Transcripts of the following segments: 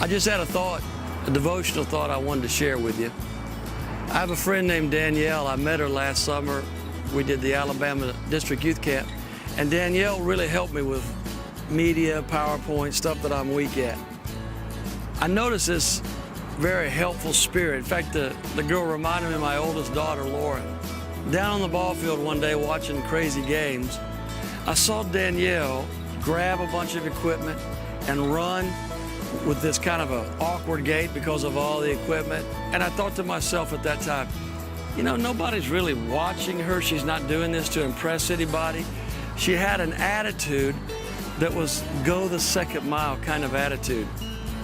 I just had a thought, a devotional thought I wanted to share with you. I have a friend named Danielle. I met her last summer. We did the Alabama District Youth Camp, and Danielle really helped me with media, PowerPoint, stuff that I'm weak at. I noticed this very helpful spirit. In fact, the girl reminded me of my oldest daughter, Lauren. Down on the ball field one day watching crazy games, I saw Danielle grab a bunch of equipment and run with this kind of an awkward gait because of all the equipment. And I thought to myself at that time, you know, nobody's really watching her. She's not doing this to impress anybody. She had an attitude that was go the second mile kind of attitude.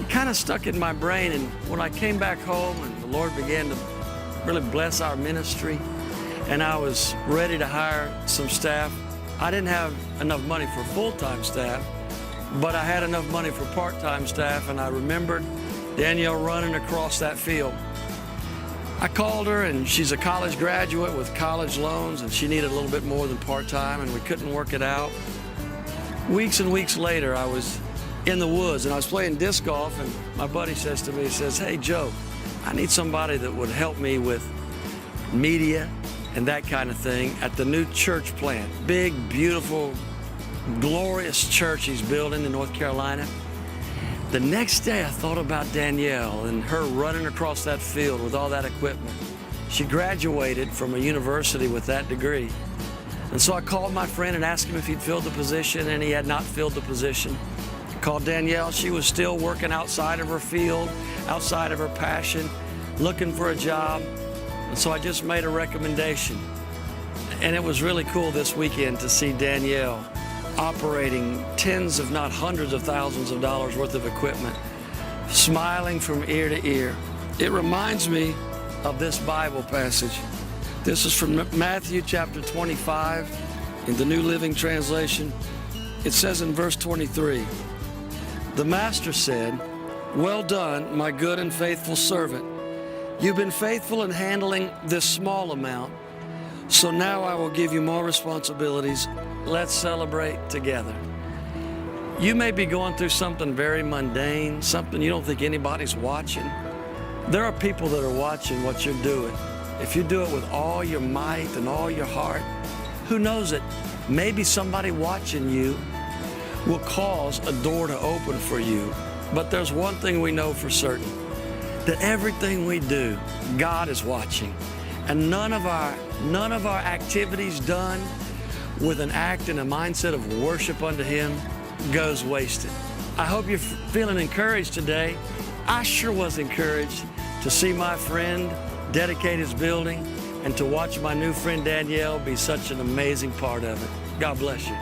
It kind of stuck in my brain, and when I came back home and the Lord began to really bless our ministry and I was ready to hire some staff, I didn't have enough money for full-time staff, but I had enough money for part-time staff, and I remembered Danielle running across that field. I called her, and she's a college graduate with college loans, and she needed a little bit more than part-time, and we couldn't work it out. Weeks and weeks later, I was in the woods, and I was playing disc golf, and my buddy says to me, he says, "Hey, Joe, I need somebody that would help me with media and that kind of thing at the new church plant. Big, beautiful, glorious church he's building in North Carolina." The next day, I thought about Danielle and her running across that field with all that equipment. She graduated from a university with that degree. And so I called my friend and asked him if he'd filled the position, and he had not filled the position. I called Danielle. She was still working outside of her field, outside of her passion, looking for a job. And so I just made a recommendation. And it was really cool this weekend to see Danielle operating tens, if not hundreds of thousands of dollars worth of equipment, smiling from ear to ear. It reminds me of this Bible passage. This is from Matthew chapter 25 in the New Living Translation. It says in verse 23, "The master said, 'Well done, my good and faithful servant. You've been faithful in handling this small amount, so now I will give you more responsibilities. Let's celebrate together.'" You may be going through something very mundane, something you don't think anybody's watching. There are people that are watching what you're doing. If you do it with all your might and all your heart, who knows it? Maybe somebody watching you will cause a door to open for you. But there's one thing we know for certain, that everything we do, God is watching. And none of our activities done with an act and a mindset of worship unto Him goes wasted. I hope you're feeling encouraged today. I sure was encouraged to see my friend dedicate his building and to watch my new friend Danielle be such an amazing part of it. God bless you.